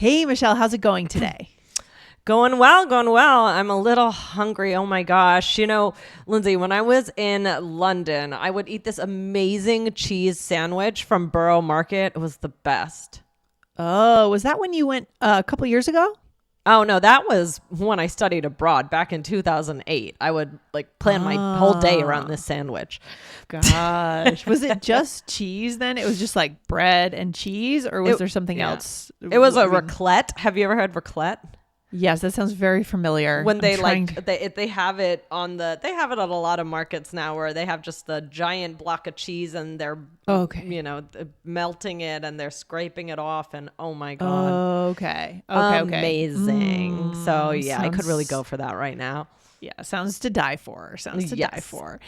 Hey, Michelle, how's it going today? Going well, going well. I'm a little hungry. Oh my gosh. Lindsay, when I was in London, I would eat this amazing cheese sandwich from Borough Market. It was the best. Oh, was that when you went a couple years ago? Oh no, that was when I studied abroad back in 2008. I would plan my whole day around this sandwich. Gosh. Was it just cheese then? It was just like bread and cheese, or was there something else? It was a raclette. Have you ever heard raclette? Yes, that sounds very familiar. When they they have it on they have it at a lot of markets now where they have just the giant block of cheese and they're melting it and they're scraping it off and oh my god. Okay. Amazing. So yeah, I could really go for that right now. Yeah, sounds to die for.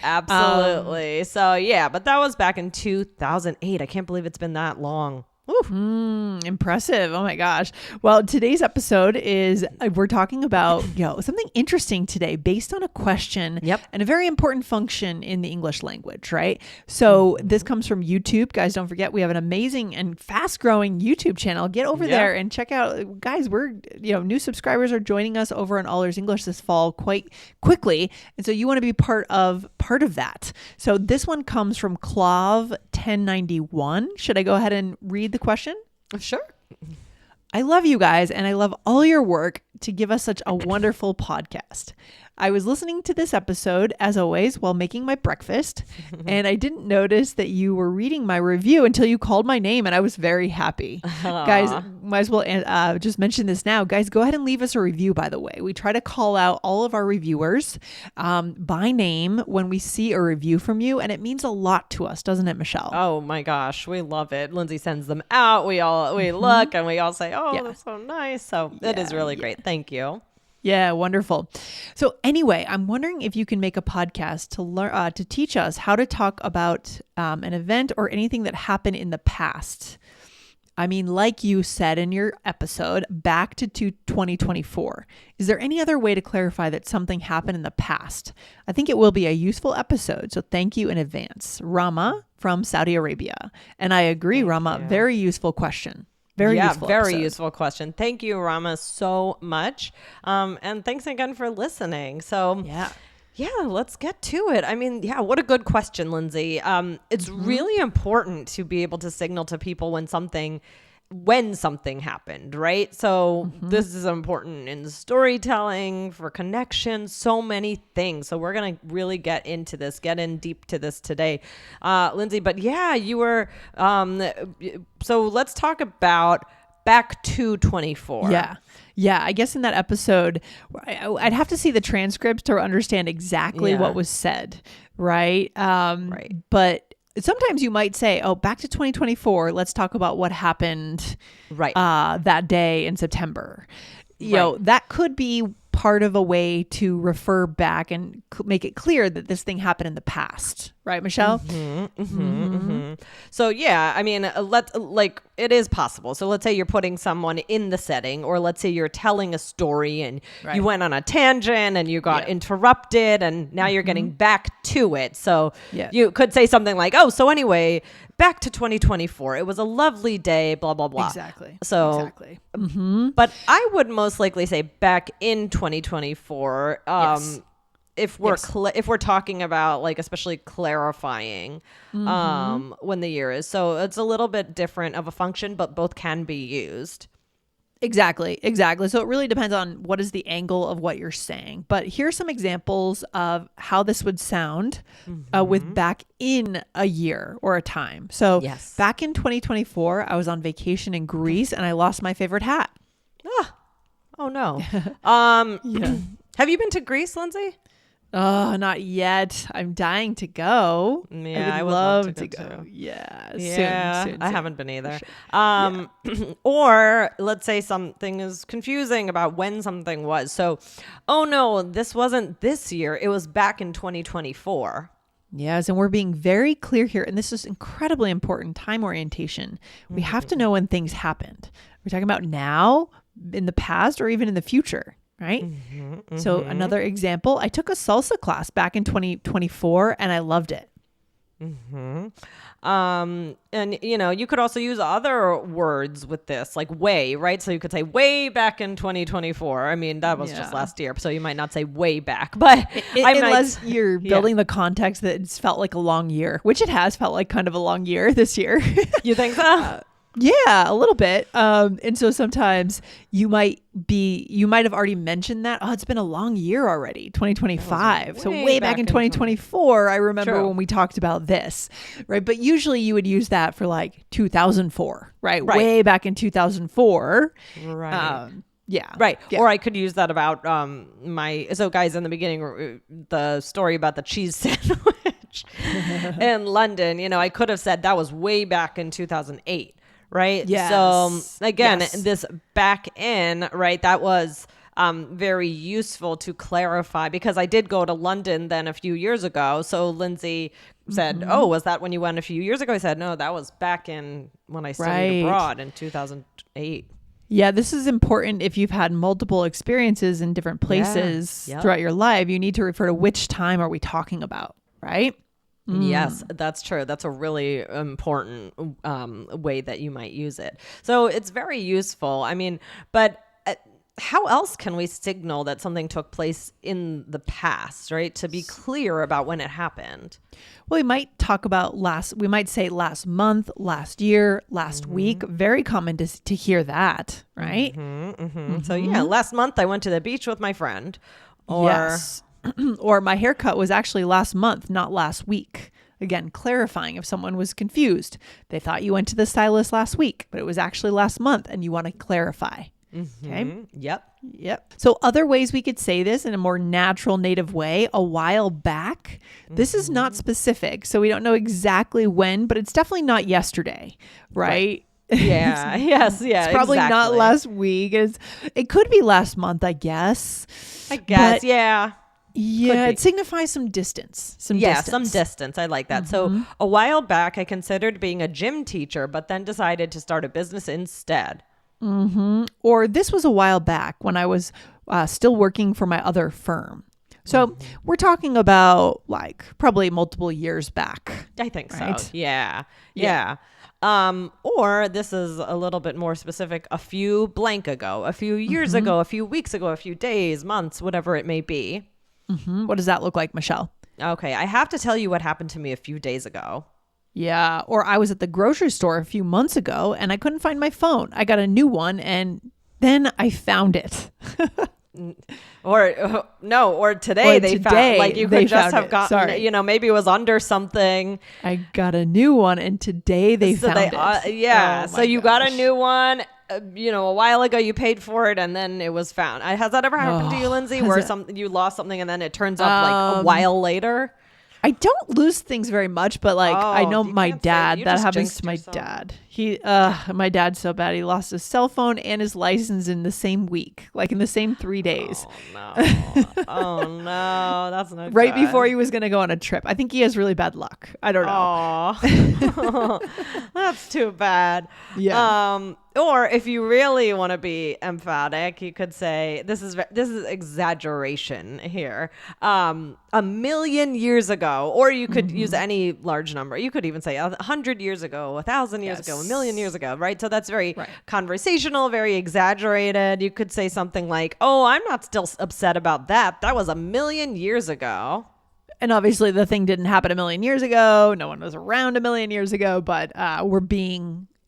Absolutely. So yeah, but that was back in 2008. I can't believe it's been that long. Impressive. Oh my gosh. Well, today's episode is we're talking about something interesting today based on a question and a very important function in the English language, right? So this comes from YouTube. Guys, don't forget we have an amazing and fast growing YouTube channel. Get over there and check out, guys, we're new subscribers are joining us over on All Ears English this fall quite quickly. And so you want to be part of that. So this one comes from Clav 1091. Should I go ahead and read the question? Sure. I love you guys and I love all your work to give us such a wonderful podcast. I was listening to this episode, as always, while making my breakfast, and I didn't notice that you were reading my review until you called my name, and I was very happy. Guys, might as well just mention this now. Guys, go ahead and leave us a review, by the way. We try to call out all of our reviewers by name when we see a review from you, and it means a lot to us, doesn't it, Michelle? Oh my gosh, we love it. Lindsay sends them out. We look, and we all say, that's so nice. So it is really great. Thank you. Yeah, wonderful. So anyway, I'm wondering if you can make a podcast to learn to teach us how to talk about an event or anything that happened in the past. I mean, like you said in your episode, back to 2024. Is there any other way to clarify that something happened in the past? I think it will be a useful episode, so thank you in advance. Rama from Saudi Arabia. And I agree, Rama, very useful question. Very useful question. Thank you, Rama, so much. And thanks again for listening. So let's get to it. I mean, what a good question, Lindsay. It's really important to be able to signal to people when something happened, right? So this is important in storytelling, for connection, so many things. So we're going to really get in deep to this today, Lindsay. But you were, so let's talk about back to 24. Yeah. I guess in that episode, I'd have to see the transcripts to understand exactly what was said, right? Right. But sometimes you might say, back to 2024, let's talk about what happened that day in September. That could be part of a way to refer back and make it clear that this thing happened in the past. Right, Michelle? So, I mean, it is possible. So let's say you're putting someone in the setting, or let's say you're telling a story and you went on a tangent and you got interrupted and now you're getting back to it. So you could say something like, so anyway, back to 2024. It was a lovely day, blah, blah, blah. Exactly. So, but I would most likely say back in 2024. If we're talking about especially clarifying when the year is. So it's a little bit different of a function, but both can be used. Exactly. So it really depends on what is the angle of what you're saying. But here's some examples of how this would sound with back in a year or a time. So back in 2024, I was on vacation in Greece and I lost my favorite hat. Oh no. Have you been to Greece, Lindsay? Oh, not yet. I'm dying to go. Yeah, I would love to go. Too. Yeah. Soon. I haven't been either. Sure. Or let's say something is confusing about when something was. So, oh no, this wasn't this year. It was back in 2024. Yes, and we're being very clear here. And this is incredibly important, time orientation. We have to know when things happened. We're talking about now, in the past, or even in the future. Right? So another example, I took a salsa class back in 2024 and I loved it. And, you could also use other words with this, like way, right? So you could say way back in 2024. I mean, that was just last year, so you might not say way back, but unless you're building the context that it's felt like a long year, which it has felt like kind of a long year this year. You think so? Yeah, a little bit. And so sometimes you might have already mentioned that, it's been a long year already, 2025. So way back in 2024, I remember when we talked about this, right? But usually you would use that for like 2004, right? Way back in 2004. Right. Yeah. Right. Yeah. Or I could use that about so guys, in the beginning, the story about the cheese sandwich in London, I could have said that was way back in 2008. Right. Yes. So again, this back in, right, that was very useful to clarify, because I did go to London then a few years ago. So Lindsay said, oh, was that when you went a few years ago? I said, no, that was back in when I studied abroad in 2008. Yeah, this is important. If you've had multiple experiences in different places throughout your life, you need to refer to which time are we talking about, right? Yes, that's true. That's a really important way that you might use it. So it's very useful. I mean, but how else can we signal that something took place in the past, right? To be clear about when it happened. Well, we might talk about we might say last month, last year, last week. Very common to hear that, right? So last month I went to the beach with my friend. Or my haircut was actually last month, not last week. Again, clarifying if someone was confused. They thought you went to the stylist last week, but it was actually last month, and you want to clarify. Okay. Yep. So other ways we could say this in a more natural native way, a while back. This is not specific, so we don't know exactly when, but it's definitely not yesterday, right? Yeah. It's probably not last week. It could be last month, I guess. Yeah, it signifies some distance. Some distance. I like that. So a while back, I considered being a gym teacher, but then decided to start a business instead. Or this was a while back when I was still working for my other firm. So we're talking about like probably multiple years back. I think so. Yeah. Or this is a little bit more specific, a few blank ago, a few years ago, a few weeks ago, a few days, months, whatever it may be. What does that look like, Michelle? Okay, I have to tell you what happened to me a few days ago. Yeah, or I was at the grocery store a few months ago and I couldn't find my phone. I got a new one and then I found it. Or today they found, like you could just have gotten, maybe it was under something. I got a new one and today they found it. So you got a new one, a while ago you paid for it and then it was found. Has that ever happened to you, Lindsay, where you lost something and then it turns up like a while later? I don't lose things very much, but I know my dad, that happens to my dad. My dad's so bad. He lost his cell phone and his license in the same week, like in the same 3 days. Oh no, that's not good. Right before he was going to go on a trip. I think he has really bad luck. I don't know. That's too bad. Yeah. Or if you really want to be emphatic, you could say, this is exaggeration here. 1,000,000 years ago, or you could use any large number. You could even say 100 years ago, 1,000 years ago, 1,000,000 years ago, right? So that's very conversational, very exaggerated. You could say something like, oh, I'm not still upset about that. That was 1,000,000 years ago. And obviously the thing didn't happen 1,000,000 years ago. No one was around 1,000,000 years ago, but we're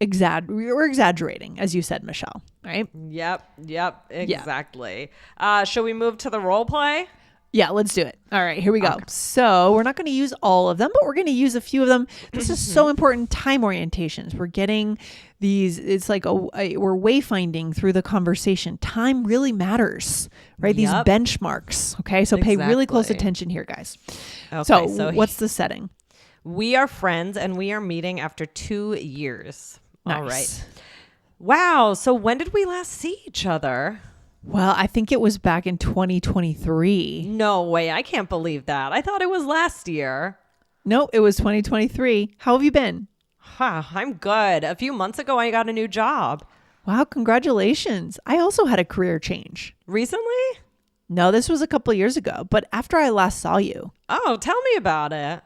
exaggerating, as you said, Michelle, right? Yep, exactly. Shall we move to the role play? Yeah, let's do it. All right, here we go. Okay. So we're not going to use all of them, but we're going to use a few of them. This is so important. Time orientations. We're getting these. It's like we're wayfinding through the conversation. Time really matters, right? These benchmarks. Okay, so pay really close attention here, guys. Okay, so what's the setting? We are friends and we are meeting after 2 years. Nice. All right. Wow. So when did we last see each other? Well, I think it was back in 2023. No way. I can't believe that. I thought it was last year. No, it was 2023. How have you been? I'm good. A few months ago, I got a new job. Wow. Congratulations. I also had a career change. Recently? No, this was a couple of years ago, but after I last saw you. Oh, tell me about it.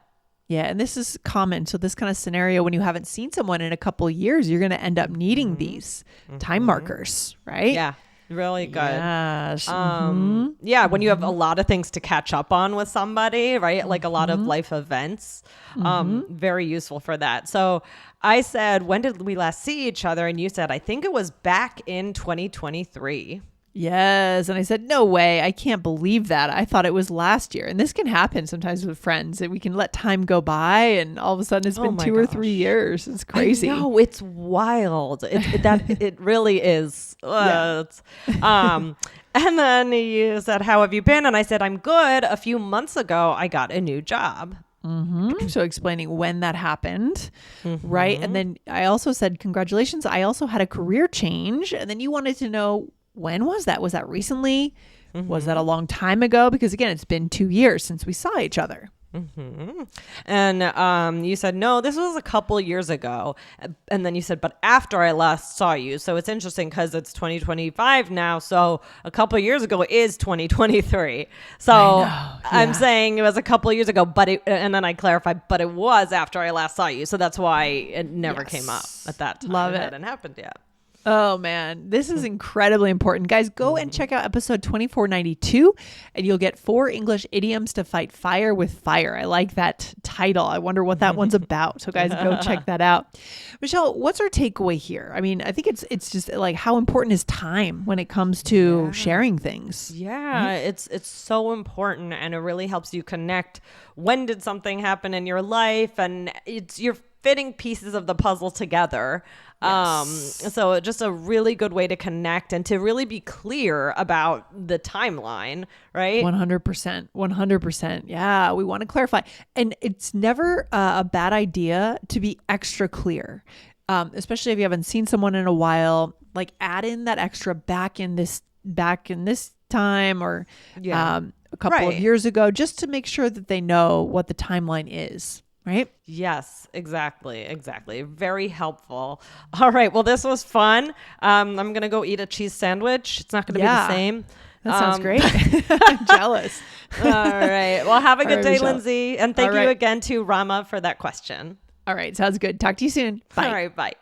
Yeah, and this is common. So this kind of scenario, when you haven't seen someone in a couple of years, you're going to end up needing these time markers, right? Yeah. Really good. Yes. Yeah, when you have a lot of things to catch up on with somebody, right? Like a lot of life events. Very useful for that. So I said, when did we last see each other? And you said, I think it was back in 2023. Yes. And I said, no way. I can't believe that. I thought it was last year. And this can happen sometimes with friends that we can let time go by and all of a sudden it's been 2 or 3 years. It's crazy. No, it's wild. It really is. And then you said, how have you been? And I said, I'm good. A few months ago, I got a new job. So explaining when that happened, right? And then I also said, congratulations. I also had a career change. And then you wanted to know, when was that? Was that recently? Was that a long time ago? Because again, it's been 2 years since we saw each other. And you said, no, this was a couple years ago. And then you said, but after I last saw you. So it's interesting because it's 2025 now. So a couple years ago is 2023. So I'm saying it was a couple years ago, and then I clarified, but it was after I last saw you. So that's why it never came up at that time. Love it. It hadn't happened yet. Oh man, this is incredibly important. Guys, go and check out episode 2492 and you'll get 4 English idioms to fight fire with fire. I like that title. I wonder what that one's about. So guys, go check that out. Michelle, what's our takeaway here? I mean, I think it's just like how important is time when it comes to sharing things. Yeah, it's so important and it really helps you connect. When did something happen in your life? And you're fitting pieces of the puzzle together. So just a really good way to connect and to really be clear about the timeline, right? 100%. 100%. Yeah, we want to clarify. And it's never a bad idea to be extra clear, especially if you haven't seen someone in a while. Like add in that extra back in this time or a couple of years ago, just to make sure that they know what the timeline is. Right? Yes, exactly. Very helpful. All right. Well, this was fun. I'm going to go eat a cheese sandwich. It's not going to be the same. That sounds great. I'm jealous. All right. Well, have a good day, Michelle. Lindsay. And thank you again to Rama for that question. All right. Sounds good. Talk to you soon. Bye. All right. Bye.